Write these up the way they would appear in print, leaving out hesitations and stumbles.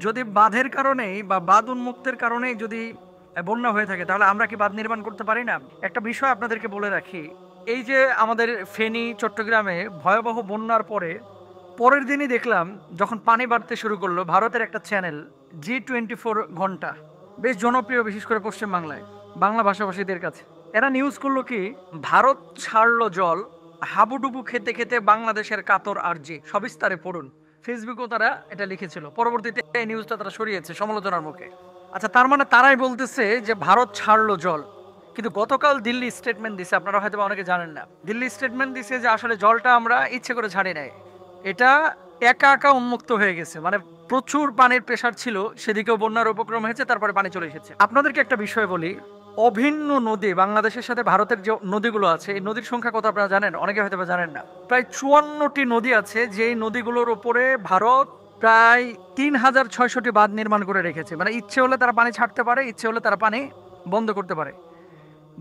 যদি বাঁধের কারণেই বা বাঁধ উন্মুক্তের কারণেই যদি বন্যা হয়ে থাকে, তাহলে আমরা কি বাঁধ নির্মাণ করতে পারি না? একটা বিষয় আপনাদেরকে বলে রাখি, এই যে আমাদের ফেনী চট্টগ্রামে ভয়াবহ বন্যার পরে পরের দিনই দেখলাম যখন পানি বাড়তে শুরু করলো, ভারতের একটা চ্যানেল G24 ঘন্টা, বেশ জনপ্রিয় বিশেষ করে পশ্চিমবাংলায় বাংলা ভাষাভাষীদের কাছে, এরা নিউজ করলো কি, ভারত ছাড়লো জল, হাবুডুবু খেতে খেতে বাংলাদেশের কাতর আরজি। সবিস্তারে পড়ুন, ফেসবুকেও তারা এটা লিখেছিল। পরবর্তীতে এই নিউজটা তারা সরিয়েছে সমালোচনার মুখে। আচ্ছা, তার মানে তারাই বলতেছে যে ভারত ছাড়লো জল, কিন্তু গতকাল দিল্লি স্টেটমেন্ট দিছে, আপনারা হয়তো অনেকে জানেন না। দিল্লি স্টেটমেন্ট দিছে যে আসলে জলটা আমরা ইচ্ছে করে ছাড়ি নাই, এটা একা একা উন্মুক্ত হয়ে গেছে, মানে প্রচুর পানির প্রেসার ছিল, সেদিকেও বন্যার উপক্রম হয়েছে, তারপরে পানি চলে এসেছে। আপনাদেরকে একটা বিষয় বলি, অভিন্ন নদী বাংলাদেশের সাথে ভারতের যে নদীগুলো আছে, এই নদীর সংখ্যা কত আপনারা জানেন? অনেকে হয়তো বা জানেন না। প্রায় 54টি নদী আছে, যেই নদীগুলোর উপরে ভারত প্রায় 3600টি বাঁধ নির্মাণ করে রেখেছে। মানে ইচ্ছে হলে তারা পানি ছাড়তে পারে, ইচ্ছে হলে তারা পানি বন্ধ করতে পারে।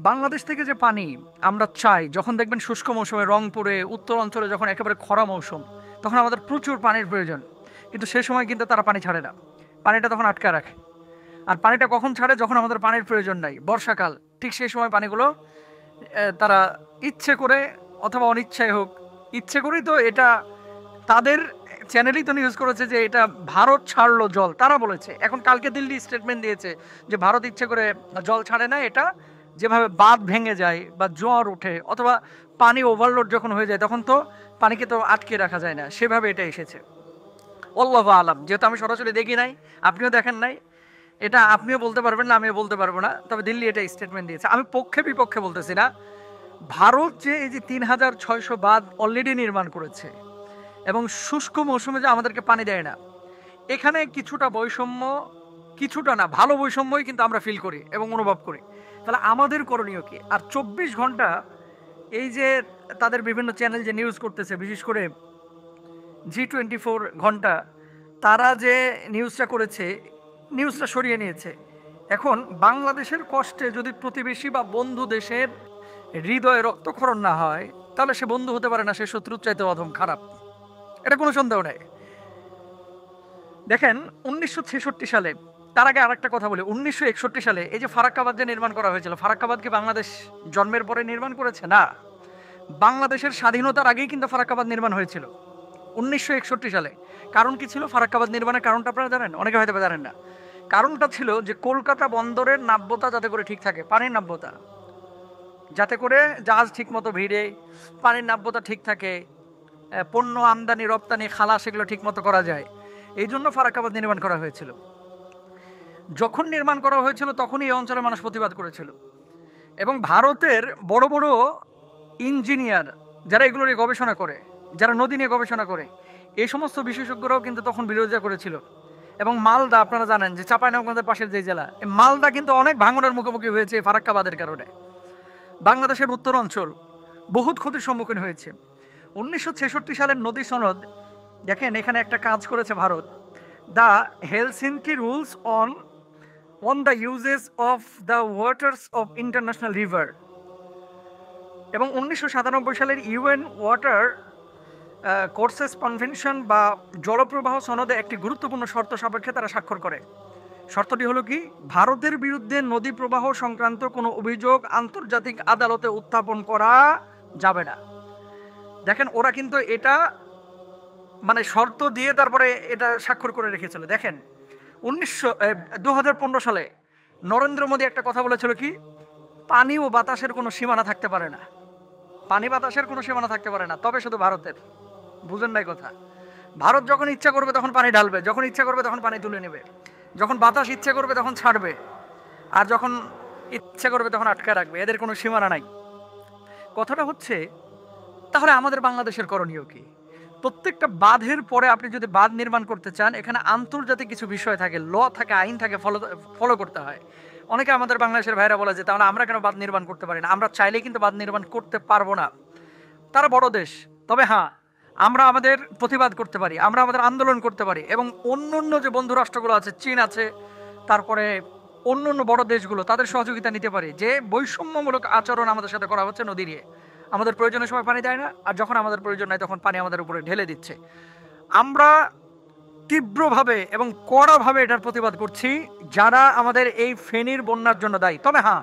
বাংলাদেশ থেকে যে পানি আমরা চাই, যখন দেখবেন শুষ্ক মৌসুমে রংপুরে উত্তর অঞ্চলে যখন একেবারে খরা মৌসুম, তখন আমাদের প্রচুর পানির প্রয়োজন, কিন্তু সে সময় কিন্তু তারা পানি ছাড়ে না, পানিটা তখন আটকে রাখে। আর পানিটা কখন ছাড়ে? যখন আমাদের পানির প্রয়োজন নাই, বর্ষাকাল, ঠিক সেই সময় পানিগুলো তারা ইচ্ছে করে অথবা অনিচ্ছায় হোক, ইচ্ছে করেই তো এটা তাদের চ্যানেলই তো নিউজ করেছে যে এটা ভারত ছাড়লো জল, তারা বলেছে। এখন কালকে দিল্লি স্টেটমেন্ট দিয়েছে যে ভারত ইচ্ছে করে জল ছাড়ে না, এটা যেভাবে বাঁধ ভেঙে যায় বা জোয়ার ওঠে অথবা পানি ওভারলোড যখন হয়ে যায়, তখন তো পানিকে তো আটকে রাখা যায় না, সেভাবে এটা এসেছে। আল্লাহু আলাম, যেহেতু আমি সরাসরি দেখি নাই, আপনিও দেখেন নাই, এটা আপনিও বলতে পারবেন না, আমিও বলতে পারবো না। তবে দিল্লি এটা স্টেটমেন্ট দিয়েছে, আমি পক্ষে বিপক্ষে বলতেছি না। ভারত যে এই যে 3600 বাঁধ অলরেডি নির্মাণ করেছে এবং শুষ্ক মৌসুমে যে আমাদেরকে পানি দেয় না, এখানে কিছুটা বৈষম্য, কিছুটা না, ভালো বৈষম্যই কিন্তু আমরা ফিল করি এবং অনুভব করি। তাহলে আমাদের করণীয় কি? আর 24 ঘন্টা এই যে তাদের বিভিন্ন চ্যানেল যে নিউজ করতেছে, বিশেষ করে G24 ঘন্টা, তারা যে নিউজটা করেছে, নিউজটা সরিয়ে নিয়েছে। এখন বাংলাদেশের কষ্টে যদি প্রতিবেশী বা বন্ধু দেশের হৃদয়ে রক্তক্ষরণ না হয়, তাহলে সে বন্ধু হতে পারে না, সে শত্রুর চাইতে অধম খারাপ, এটা কোনো সন্দেহ নেই। দেখেন 1966 সালে, তার আগে আরেকটা কথা বলি, 1961 সালে এই যে ফারাক্কাবাদ যে নির্মাণ করা হয়েছিল, ফারাক্কাবাদ কি বাংলাদেশ জন্মের পরে নির্মাণ করেছে? না, বাংলাদেশের স্বাধীনতার আগেই কিন্তু ফারাক্কাবাদ নির্মাণ হয়েছিল 1961 সালে। কারণ কি ছিল ফারাক্কাবাদ নির্মাণের কারণটা আপনারা জানেন? অনেকে হয়তো জানেন না। কারণটা ছিল যে কলকাতা বন্দরের নাব্যতা যাতে করে ঠিক থাকে, পানির নাব্যতা, যাতে করে জাহাজ ঠিক মতো ভিড়ে, পানির নাব্যতা ঠিক থাকে, পণ্য আমদানি রপ্তানি খালাস সেগুলো ঠিক মতো করা যায়, এই জন্য ফারাক্কাবাদ নির্মাণ করা হয়েছিল। যখন নির্মাণ করা হয়েছিল তখনই এই অঞ্চলের মানুষ প্রতিবাদ করেছিল, এবং ভারতের বড় বড় ইঞ্জিনিয়ার যারা এগুলো নিয়ে গবেষণা করে, যারা নদী নিয়ে গবেষণা করে, এই সমস্ত বিশেষজ্ঞরাও কিন্তু তখন বিরোধিতা করেছিল। এবং মালদা, আপনারা জানেন যে চাঁপাইনবাবগঞ্জের পাশের যে জেলা, এই মালদা কিন্তু অনেক ভাঙনের মুখোমুখি হয়েছে ফারাক্কাবাদের কারণে। বাংলাদেশের উত্তর অঞ্চল বহুত ক্ষতির সম্মুখীন হয়েছে। 1966 সালের নদী সনদ, দেখেন এখানে একটা কাজ করেছে Bharat, the Helsinki rules on the uses of the waters of international river, এবং 1997 সালের ইউএন ওয়াটার কোর্সেস কনভেনশন বা জলপ্রবাহ সনদে একটি গুরুত্বপূর্ণ শর্ত সাপেক্ষে তারা স্বাক্ষর করে। শর্তটি হলো কি, ভারতের বিরুদ্ধে নদী প্রবাহ সংক্রান্ত কোনো অভিযোগ আন্তর্জাতিক আদালতে উত্থাপন করা যাবে না। দেখেন ওরা কিন্তু এটা মানে শর্ত দিয়ে তারপরে এটা স্বাক্ষর করে রেখেছিল। দেখেন 2015 সালে নরেন্দ্র মোদী একটা কথা বলেছিল কি, পানি ও বাতাসের কোনো সীমানা থাকতে পারে না, পানি বাতাসের কোনো সীমানা থাকতে পারে না, তবে শুধু ভারতের। বুঝেন নাই কথা? ভারত যখন ইচ্ছা করবে তখন পানি ঢালবে, যখন ইচ্ছা করবে তখন পানি তুলে নেবে, যখন বাতাস ইচ্ছা করবে তখন ছাড়বে, আর যখন ইচ্ছা করবে তখন আটকে রাখবে, এদের কোনো সীমানা নাই। কথাটা হচ্ছে, তাহলে আমাদের বাংলাদেশের করণীয় কি? প্রত্যেকটা বাঁধের পরে আপনি যদি বাঁধ নির্মাণ করতে চান, এখানে আন্তর্জাতিক কিছু বিষয় থাকে, ল থাকে, আইন থাকে, ফলো করতে হয়। অনেকে আমাদের বাংলাদেশের ভাইরা বলে যে তাহলে আমরা কেন বাঁধ নির্মাণ করতে পারি না? আমরা চাইলেই কিন্তু বাঁধ নির্মাণ করতে পারবো না, তারা বড় দেশ। তবে হ্যাঁ, আমরা আমাদের প্রতিবাদ করতে পারি, আমরা আমাদের আন্দোলন করতে পারি, এবং অন্য অন্য যে বন্ধু রাষ্ট্রগুলো আছে, চীন আছে, তারপরে অন্য অন্য বড় দেশগুলো, তাদের সহযোগিতা নিতে পারি। যে বৈষম্যমূলক আচরণ আমাদের সাথে করা হচ্ছে নদী নিয়ে, আমাদের প্রয়োজনের সময় পানি দেয় না, আর যখন আমাদের প্রয়োজন নাই তখন পানি আমাদের উপরে ঢেলে দিচ্ছে। আমরা তীব্রভাবে এবং কড়াভাবে এটার প্রতিবাদ করছি যারা আমাদের এই ফেনীর বন্যার জন্য দায়ী। তবে হ্যাঁ,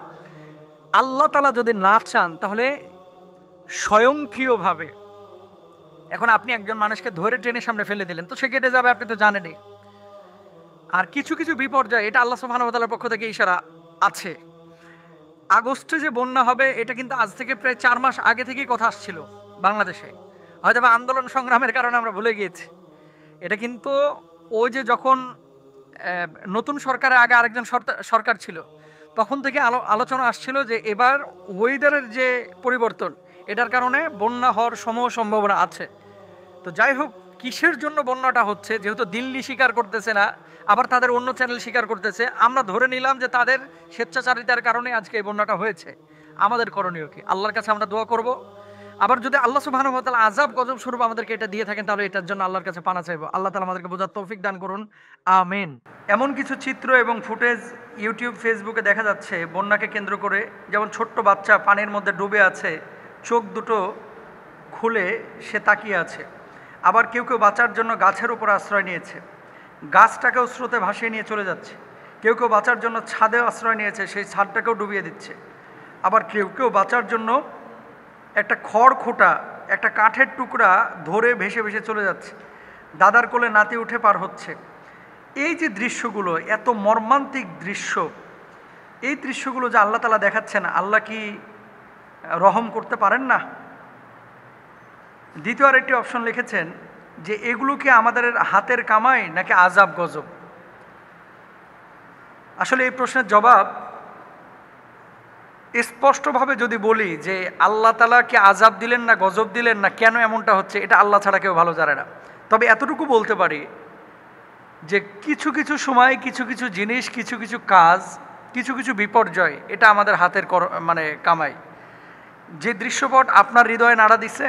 আল্লাহ তাআলা যদি না চান তাহলে স্বয়ংক্রিয়ভাবে, এখন আপনি একজন মানুষকে ধরে ট্রেনের সামনে ফেলে দিলেন, তো সে কেটে যাবে, আপনি তো জানেনই। আর কিছু কিছু বিপর্যয়, এটা আল্লাহ সুবহানাহু ওয়া তাআলার পক্ষ থেকে ইশারা আছে। আগস্টে যে বন্যা হবে এটা কিন্তু আজ থেকে প্রায় 4 মাস আগে থেকেই কথা আসছিল বাংলাদেশে, হয়তো বা আন্দোলন সংগ্রামের কারণে আমরা ভুলে গিয়েছি। এটা কিন্তু ওই যে যখন নতুন সরকারের আগে আরেকজন সরকার ছিল, তখন থেকে আলোচনা আসছিল যে এবার ওয়েদারের যে পরিবর্তন, এটার কারণে বন্যা হওয়ার সম্ভাবনা আছে। তো যাই হোক, কিসের জন্য বন্যাটা হচ্ছে, যেহেতু দিল্লি স্বীকার করতেছে না, আবার তাদের অন্য চ্যানেল স্বীকার করতেছে, আমরা ধরে নিলাম যে তাদের স্বেচ্ছাচারিতার কারণে আজকে এই বন্যাটা হয়েছে। আমাদের করণীয় কি? আল্লাহর কাছে আমরা দোয়া করব। আবার যদি আল্লাহ সুবহানাহু ওয়া তাআলা আযাব গজব স্বরূপ আমাদেরকে এটা দিয়ে থাকেন, তাহলে এটার জন্য আল্লাহর কাছে পানা চাইবো। আল্লাহ তাআলা আমাদেরকে বোঝার তৌফিক দান করুন, আমিন। এমন কিছু চিত্র এবং ফুটেজ ইউটিউব, ফেসবুকে দেখা যাচ্ছে বন্যাকে কেন্দ্র করে, যেমন ছোট্ট বাচ্চা পানির মধ্যে ডুবে আছে, চোখ দুটো খুলে সে তাকিয়ে আছে। আবার কেউ কেউ বাঁচার জন্য গাছের উপর আশ্রয় নিয়েছে, গাছটাকেও স্রোতে ভাসিয়ে নিয়ে চলে যাচ্ছে। কেউ কেউ বাঁচার জন্য ছাদে আশ্রয় নিয়েছে, সেই ছাদটাকেও ডুবিয়ে দিচ্ছে। আবার কেউ কেউ বাঁচার জন্য একটা খড় খোঁটা, একটা কাঠের টুকরা ধরে ভেসে ভেসে চলে যাচ্ছে। দাদার কোলে নাতি উঠে পার হচ্ছে। এই যে দৃশ্যগুলো, এত মর্মান্তিক দৃশ্য, এই দৃশ্যগুলো যে আল্লাহ তাআলা দেখাচ্ছেন, আল্লাহ কি রহম করতে পারেন না? দ্বিতীয় আরেকটি অপশন লিখেছেন যে এগুলো কি আমাদের হাতের কামাই নাকি আযাব গজব? আসলে এই প্রশ্নের জবাব স্পষ্টভাবে যদি বলি যে আল্লাহ তাআলা কি আযাব দিলেন না গজব দিলেন, না কেন এমনটা হচ্ছে, এটা আল্লাহ ছাড়া কেউ ভালো জানে না। তবে এতটুকু বলতে পারি যে কিছু কিছু সময় কিছু কিছু জিনিস, কিছু কিছু কাজ, কিছু কিছু বিপর্যয়, এটা আমাদের হাতের মানে কামাই। যে দৃশ্যপট আপনার হৃদয়ে নাড়া দিছে,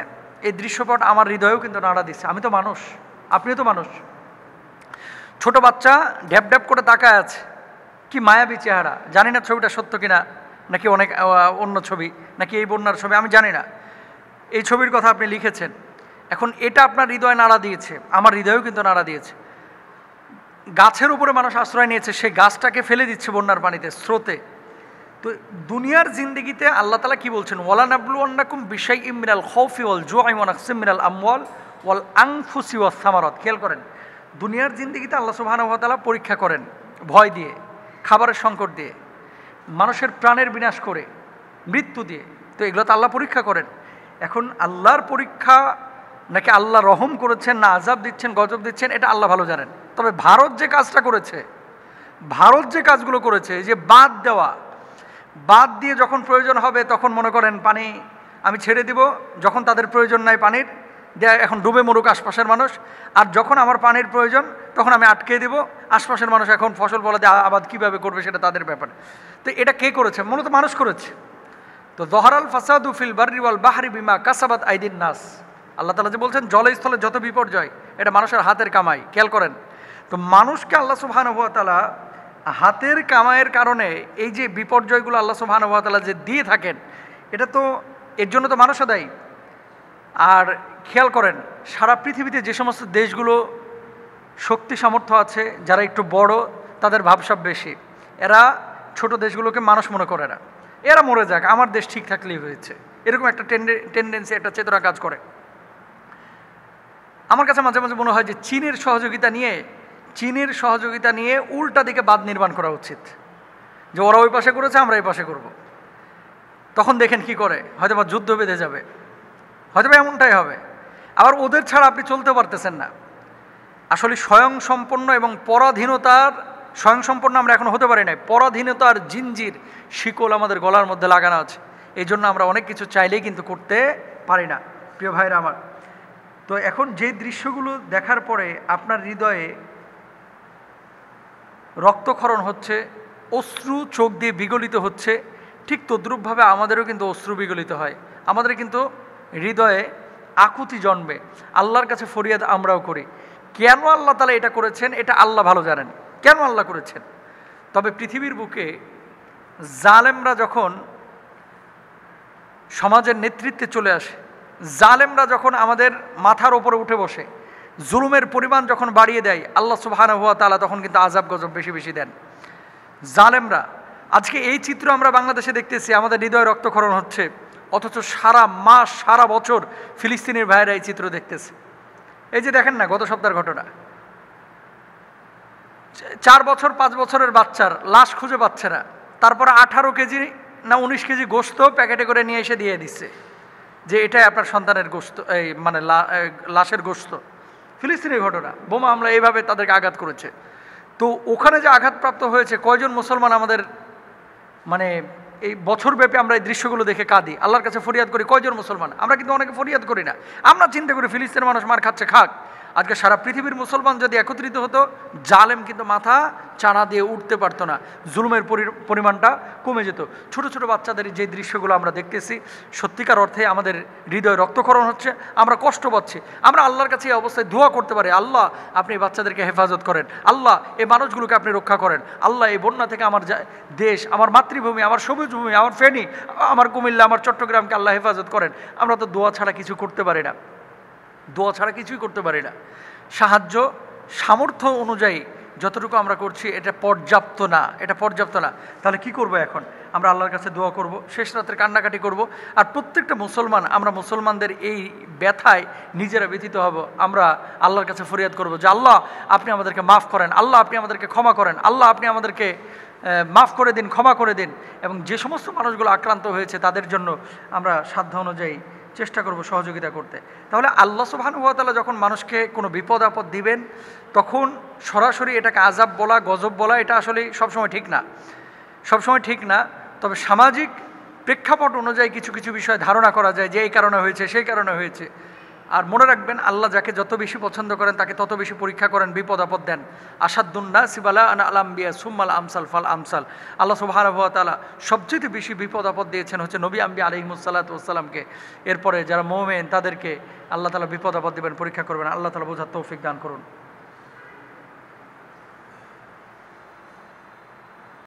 এই দৃশ্যপট আমার হৃদয়েও কিন্তু নাড়া দিচ্ছে। আমি তো মানুষ, আপনিও তো মানুষ। ছোট বাচ্চা ঢ্যাপ ঢ্যাপ করে তাকায় আছে, কি মায়াবী চেহারা। জানি না ছবিটা সত্য কিনা, নাকি অনেক অন্য ছবি, নাকি এই বন্যার ছবি, আমি জানি না। এই ছবির কথা আপনি লিখেছেন, এখন এটা আপনার হৃদয়ে নাড়া দিয়েছে, আমার হৃদয়েও কিন্তু নাড়া দিয়েছে। গাছের উপরে মানুষ আশ্রয় নিয়েছে, সেই গাছটাকে ফেলে দিচ্ছে বন্যার পানিতে, স্রোতে। তো দুনিয়ার জিন্দেগিতে আল্লাহ তাআলা কি বলছেন? ওয়ালা নাবলুওয়ান্নাকুম বিশাইইম মিনাল খাউফি ওয়াল জুই ওয়া নাকসিম মিনাল আমওয়াল ওয়াল আনফুসি ওয়াস সামারাত। খেয়াল করেন, দুনিয়ার জিন্দেগিতে আল্লাহ সুবহানাহু ওয়া তাআলা পরীক্ষা করেন, ভয় দিয়ে, খাবারের সংকট দিয়ে, মানুষের প্রাণের বিনাশ করে, মৃত্যু দিয়ে। তো এগুলো তো আল্লাহ পরীক্ষা করেন। এখন আল্লাহর পরীক্ষা নাকি আল্লাহ রহম করেছেন, না আযাব দিচ্ছেন, গজব দিচ্ছেন, এটা আল্লাহ ভালো জানেন। তবে ভারত যে কাজটা করেছে, ভারত যে কাজগুলো করেছে, যে বাদ দেওয়া, বাদ দিয়ে যখন প্রয়োজন হবে তখন মনে করেন পানি আমি ছেড়ে দিব, যখন তাদের প্রয়োজন নাই পানির, দেয়া এখন ডুবে মরুক আশপাশের মানুষ, আর যখন আমার পানির প্রয়োজন তখন আমি আটকে দিব, আশপাশের মানুষ এখন ফসল ফলাতে আবাদ কীভাবে করবে সেটা তাদের ব্যাপার। তো এটা কে করেছে? মূলত মানুষ করেছে। তো যহরাল ফাসাদু ফিল বাররি ওয়াল বাহরি বিমা কাসাবাত আইদিন নাস। আল্লাহ তাআলা যে বলছেন জলে স্থলে যত বিপর্যয়, এটা মানুষের হাতের কামাই। খেয়াল করেন, তো মানুষকে আল্লাহ সুবহানাহু ওয়া তাআলা হাতের কামাইয়ের কারণে এই যে বিপর্যয়গুলো আল্লাহ সুবহানাহু ওয়া তাআলা যে দিয়ে থাকেন, এটা তো এর জন্য তো মানুষও দায়ী। আর খেয়াল করেন, সারা পৃথিবীতে যে সমস্ত দেশগুলো শক্তি সামর্থ্য আছে, যারা একটু বড়, তাদের ভাবসাব বেশি, এরা ছোট দেশগুলোকে মানুষ মনে করে না। এরা মরে যাক, আমার দেশ ঠিক থাকলেই হয়েছে, এরকম একটা টেন্ডেন্সি, একটা চেতনা কাজ করে। আমার কাছে মাঝে মাঝে মনে হয় যে চীনের সহযোগিতা নিয়ে উল্টা দিকে বাঁধ নির্মাণ করা উচিত, যে ওরা ওই পাশে করেছে, আমরা এই পাশে করব। তখন দেখেন কি করে, হয়তো বা যুদ্ধ বেঁধে যাবে, হয়তো বা এমনটাই হবে। আবার ওদের ছাড়া আপনি চলতে পারতেছেন না। আসলে স্বয়ংসম্পন্ন এবং স্বয়ংসম্পন্ন আমরা এখন হতে পারি না। পরাধীনতার জিঞ্জির শিকল আমাদের গলার মধ্যে লাগানো আছে। এই জন্য আমরা অনেক কিছু চাইলেই কিন্তু করতে পারি না। প্রিয় ভাইরা আমার, তো এখন যে দৃশ্যগুলো দেখার পরে আপনার হৃদয়ে রক্তক্ষরণ হচ্ছে, অশ্রু চোখ দিয়ে বিগলিত হচ্ছে, ঠিক তদ্রূপভাবে আমাদেরও কিন্তু অশ্রু বিগলিত হয়, আমাদের কিন্তু হৃদয়ে আকুতি জন্মে, আল্লাহর কাছে ফরিয়াদ আমরাও করি। কেন আল্লাহ তাআলা এটা করেছেন, এটা আল্লাহ ভালো জানেন কেন আল্লাহ করেছেন। তবে পৃথিবীর বুকে জালেমরা যখন সমাজের নেতৃত্বে চলে আসে, জালেমরা যখন আমাদের মাথার ওপরে উঠে বসে, জুলুমের পরিমাণ যখন বাড়িয়ে দেয় আল্লাহ সুবহানাহু ওয়া তাআলা তখন কিন্তু আযাব গজব বেশি বেশি দেন। জালেমরা, আজকে এই চিত্র আমরা বাংলাদেশে দেখতেছি, আমাদের হৃদয় রক্তক্ষরণ হচ্ছে, অথচ সারা মাস সারা বছর ফিলিস্তিনের ভাইয়েরা এই চিত্র দেখতেছে। এই যে দেখেন না গত সপ্তাহের ঘটনা, 4 বছর 5 বছরের বাচ্চার লাশ খুঁজে পাচ্ছে না, তারপরে 18 কেজি না 19 কেজি গোশত প্যাকেটে করে নিয়ে এসে দিয়ে দিচ্ছে যে এটাই আপনার সন্তানের গোশত, এই মানে লাশের গোশত। ফিলিস্তিনের ঘটনা, বোমা হামলা এইভাবে তাদেরকে আঘাত করেছে। তো ওখানে যে আঘাতপ্রাপ্ত হয়েছে, কয়জন মুসলমান আমাদের মানে এই বছরব্যাপী আমরা এই দৃশ্যগুলো দেখে কাঁদি, আল্লাহর কাছে ফরিয়াদ করি, কয়জন মুসলমান? আমরা কিন্তু অনেকে ফরিয়াদ করি না, আমরা চিন্তা করি ফিলিস্তিনের মানুষ মার খাচ্ছে, খাক। আজকে সারা পৃথিবীর মুসলমান যদি একত্রিত হতো, জালেম কিন্তু মাথা চাড়া দিয়ে উঠতে পারতো না, জুলুমের পরিমাণটা কমে যেত। ছোট ছোট বাচ্চাদের যে দৃশ্যগুলো আমরা দেখতেছি, সত্যিকার অর্থে আমাদের হৃদয় রক্তক্ষরণ হচ্ছে, আমরা কষ্ট পাচ্ছি। আমরা আল্লাহর কাছে এই অবস্থায় দোয়া করতে পারি, আল্লাহ আপনি এই বাচ্চাদেরকে হেফাজত করেন, আল্লাহ এই মানুষগুলোকে আপনি রক্ষা করেন, আল্লাহ এই বন্যা থেকে আমার দেশ, আমার মাতৃভূমি, আমার সবুজ ভূমি, আমার ফেনী, আমার কুমিল্লা, আমার চট্টগ্রামকে আল্লাহ হেফাজত করেন। আমরা তো দোয়া ছাড়া কিছু করতে পারি না, দোয়া ছাড়া কিছুই করতে পারি না। সাহায্য সামর্থ্য অনুযায়ী যতটুকু আমরা করছি এটা পর্যাপ্ত না, এটা পর্যাপ্ত না। তাহলে কি করব এখন? আমরা আল্লাহর কাছে দোয়া করব, শেষ রাতের কান্নাকাটি করব, আর প্রত্যেকটা মুসলমান আমরা মুসলমানদের এই ব্যথায় নিজেরা ব্যথিত হব। আমরা আল্লাহর কাছে ফরিয়াদ করব যে আল্লাহ আপনি আমাদেরকে মাফ করেন, আল্লাহ আপনি আমাদেরকে ক্ষমা করেন, আল্লাহ আপনি আমাদেরকে মাফ করে দিন, ক্ষমা করে দিন। এবং যে সমস্ত মানুষগুলো আক্রান্ত হয়েছে তাদের জন্য আমরা সাধ্য অনুযায়ী চেষ্টা করব সহযোগিতা করতে। তাহলে আল্লাহ সুবহানাহু ওয়া তাআলা যখন মানুষকে কোনো বিপদ আপদ দিবেন, তখন সরাসরি এটাকে আযাব বলা, গজব বলা, এটা আসলে সবসময় ঠিক না, সবসময় ঠিক না। তবে সামাজিক প্রেক্ষাপট অনুযায়ী কিছু কিছু বিষয় ধারণা করা যায় যে এই কারণে হয়েছে, সেই কারণে হয়েছে। আর মনে রাখবেন, আল্লাহ যাকে যত বেশি পছন্দ করেন তাকে তত বেশি পরীক্ষা করেন, বিপদ আপদ দেন। আসাদুন্নাসি বালাআন আল আমবিয়া সুম্মাল আমসাল ফাল আমসাল। আল্লাহ সুবহানাহু ওয়া তাআলা সবচেয়ে বেশি বিপদ আপদ দিয়েছেন হচ্ছে নবী আম্বিয়া আলাইহিমুস সালাতু ওয়াস সালামকে। এরপরে যারা মুমিন তাদেরকে আল্লাহ তাআলা বিপদ আপদ দিবেন, পরীক্ষা করবেন। আল্লাহ তাআলা বোঝার তৌফিক দান করুন।